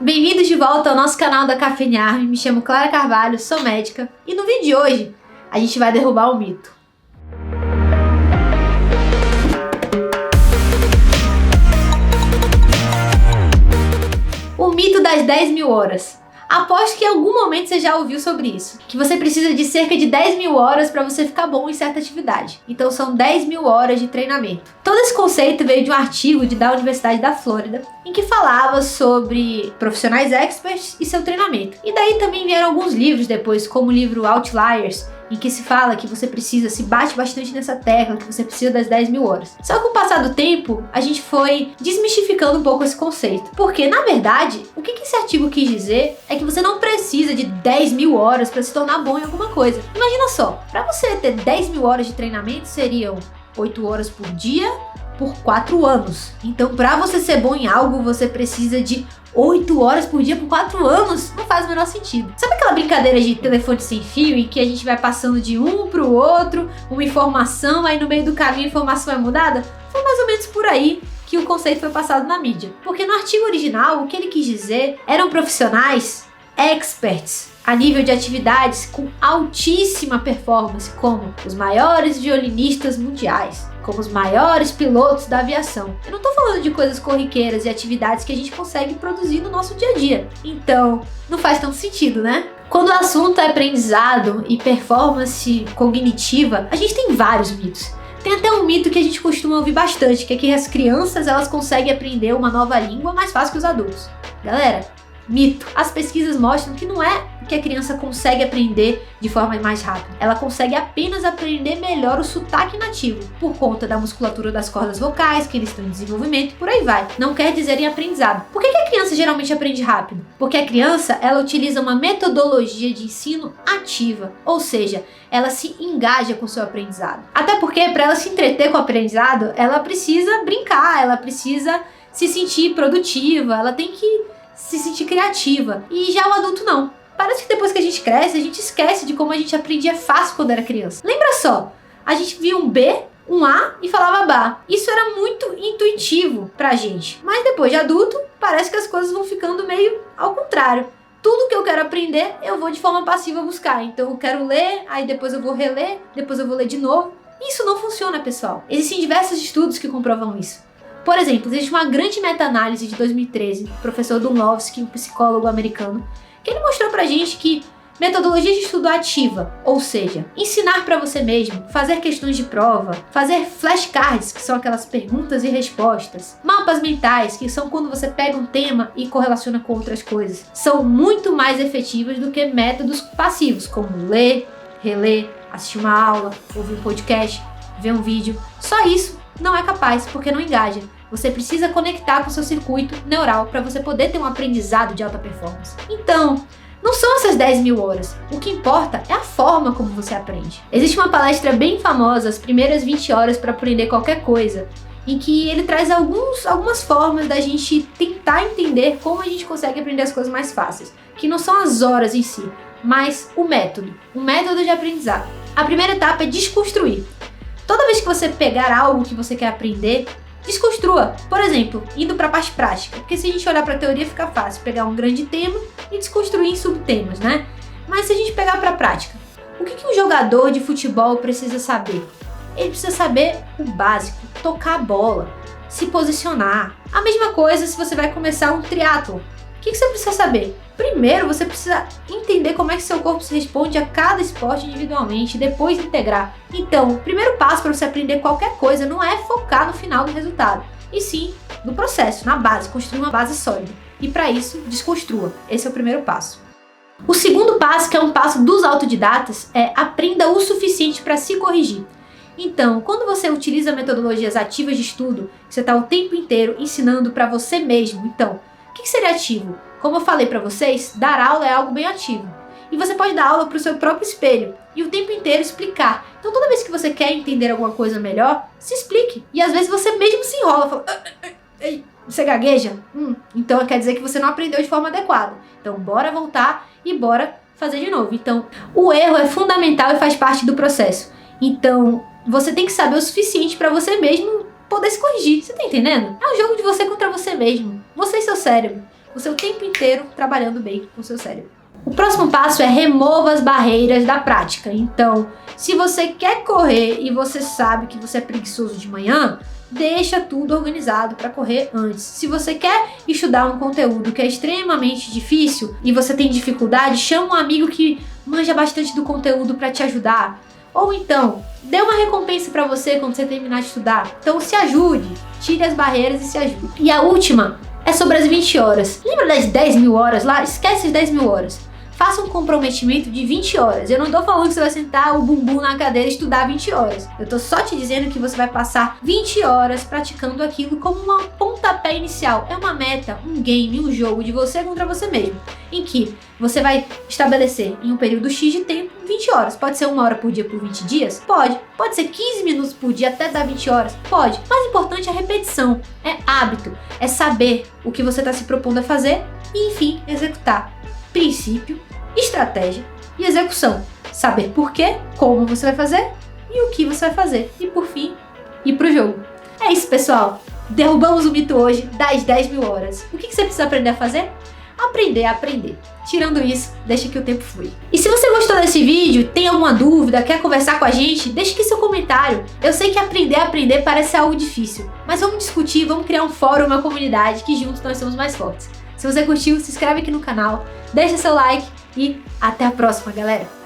Bem-vindos de volta ao nosso canal da Cafeine. Me chamo Clara Carvalho, sou médica e no vídeo de hoje a gente vai derrubar um mito. O mito das 10 mil horas. Aposto que em algum momento você já ouviu sobre isso. Que você precisa de cerca de 10 mil horas para você ficar bom em certa atividade. Então são 10 mil horas de treinamento. Todo esse conceito veio de um artigo da Universidade da Flórida, em que falava sobre profissionais experts e seu treinamento. E daí também vieram alguns livros depois, como o livro Outliers, em que se fala que você precisa, se bate bastante nessa tecla, que você precisa das 10 mil horas. Só que com o passar do tempo, a gente foi desmistificando um pouco esse conceito. Porque, na verdade, o que esse artigo quis dizer é que você não precisa de 10 mil horas para se tornar bom em alguma coisa. Imagina só, para você ter 10 mil horas de treinamento, seriam 8 horas por dia por 4 anos. Então, para você ser bom em algo, você precisa de 8 horas por dia por 4 anos, não faz o menor sentido. Sabe aquela brincadeira de telefone sem fio em que a gente vai passando de um pro outro, uma informação, aí no meio do caminho a informação é mudada? Foi mais ou menos por aí que o conceito foi passado na mídia. Porque no artigo original, o que ele quis dizer eram profissionais experts a nível de atividades com altíssima performance, como os maiores violinistas mundiais, como os maiores pilotos da aviação. Eu não tô falando de coisas corriqueiras e atividades que a gente consegue produzir no nosso dia a dia. Então, não faz tanto sentido, né? Quando o assunto é aprendizado e performance cognitiva, a gente tem vários mitos. Tem até um mito que a gente costuma ouvir bastante, que é que as crianças elas conseguem aprender uma nova língua mais fácil que os adultos. Galera, mito. As pesquisas mostram que não é que a criança consegue aprender de forma mais rápida. Ela consegue apenas aprender melhor o sotaque nativo, por conta da musculatura das cordas vocais, que eles estão em desenvolvimento, e por aí vai. Não quer dizer em aprendizado. Por que a criança geralmente aprende rápido? Porque a criança, ela utiliza uma metodologia de ensino ativa, ou seja, ela se engaja com o seu aprendizado. Até porque, para ela se entreter com o aprendizado, ela precisa brincar, ela precisa se sentir produtiva, ela tem que se sentir criativa. E já o adulto não. Parece que depois que a gente cresce, a gente esquece de como a gente aprendia fácil quando era criança. Lembra só, a gente via um B, um A e falava Bá. Isso era muito intuitivo pra gente. Mas depois de adulto, parece que as coisas vão ficando meio ao contrário. Tudo que eu quero aprender, eu vou de forma passiva buscar. Então eu quero ler, aí depois eu vou reler, depois eu vou ler de novo. Isso não funciona, pessoal. Existem diversos estudos que comprovam isso. Por exemplo, existe uma grande meta-análise de 2013 do professor Dunlowski, um psicólogo americano, que ele mostrou pra gente que metodologia de estudo ativa, ou seja, ensinar pra você mesmo, fazer questões de prova, fazer flashcards, que são aquelas perguntas e respostas, mapas mentais, que são quando você pega um tema e correlaciona com outras coisas, são muito mais efetivas do que métodos passivos, como ler, reler, assistir uma aula, ouvir um podcast, ver um vídeo. Só isso não é capaz, porque não engaja. Você precisa conectar com o seu circuito neural para você poder ter um aprendizado de alta performance. Então, não são essas 10 mil horas. O que importa é a forma como você aprende. Existe uma palestra bem famosa, As Primeiras 20 Horas para Aprender Qualquer Coisa, em que ele traz algumas formas da gente tentar entender como a gente consegue aprender as coisas mais fáceis. Que não são as horas em si, mas o método de aprendizado. A primeira etapa é desconstruir. Toda vez que você pegar algo que você quer aprender, desconstrua. Por exemplo, indo para a parte prática. Porque se a gente olhar para a teoria fica fácil pegar um grande tema e desconstruir em subtemas, né? Mas se a gente pegar para a prática, o que um jogador de futebol precisa saber? Ele precisa saber o básico, tocar a bola, se posicionar. A mesma coisa se você vai começar um triatlo. O que você precisa saber? Primeiro, você precisa entender como é que seu corpo se responde a cada esporte individualmente, depois integrar. Então, o primeiro passo para você aprender qualquer coisa não é focar no final do resultado, e sim no processo, na base, construir uma base sólida. E para isso, desconstrua. Esse é o primeiro passo. O segundo passo, que é um passo dos autodidatas, é aprenda o suficiente para se corrigir. Então, quando você utiliza metodologias ativas de estudo, você está o tempo inteiro ensinando para você mesmo. Então, o que seria ativo? Como eu falei para vocês, dar aula é algo bem ativo. E você pode dar aula para o seu próprio espelho e o tempo inteiro explicar. Então toda vez que você quer entender alguma coisa melhor, se explique. E às vezes você mesmo se enrola, fala, você gagueja? Então quer dizer que você não aprendeu de forma adequada. Então bora voltar e bora fazer de novo. Então o erro é fundamental e faz parte do processo. Então você tem que saber o suficiente para você mesmo poder se corrigir. Você tá entendendo? É um jogo de você contra você mesmo. Você e seu cérebro. o seu tempo inteiro trabalhando bem com o seu cérebro. O próximo passo é remova as barreiras da prática. Então, se você quer correr e você sabe que você é preguiçoso de manhã, deixa tudo organizado para correr antes. Se você quer estudar um conteúdo que é extremamente difícil e você tem dificuldade, chama um amigo que manja bastante do conteúdo para te ajudar. Ou então, dê uma recompensa para você quando você terminar de estudar. Então se ajude, tire as barreiras e se ajude. E a última é sobre as 20 horas. Lembra das 10 mil horas lá? Esquece as 10 mil horas. Faça um comprometimento de 20 horas. Eu não tô falando que você vai sentar o bumbum na cadeira e estudar 20 horas. Eu tô só te dizendo que você vai passar 20 horas praticando aquilo como um pontapé inicial. É uma meta, um game, um jogo de você contra você mesmo. Em que você vai estabelecer em um período X de tempo 20 horas. Pode ser 1 hora por dia por 20 dias? Pode. Pode ser 15 minutos por dia até dar 20 horas? Pode. O mais importante é a repetição, é hábito, é saber o que você está se propondo a fazer e, enfim, executar. Princípio, estratégia e execução. Saber por quê, como você vai fazer e o que você vai fazer. E por fim, ir pro jogo. É isso, pessoal. Derrubamos o mito hoje das 10 mil horas. O que você precisa aprender a fazer? Aprender a aprender. Tirando isso, deixa que o tempo flui. E se você gostou desse vídeo, tem alguma dúvida, quer conversar com a gente, deixa aqui seu comentário. Eu sei que aprender a aprender parece algo difícil, mas vamos discutir, vamos criar um fórum, uma comunidade, que juntos nós somos mais fortes. Se você curtiu, se inscreve aqui no canal, deixa seu like e até a próxima, galera!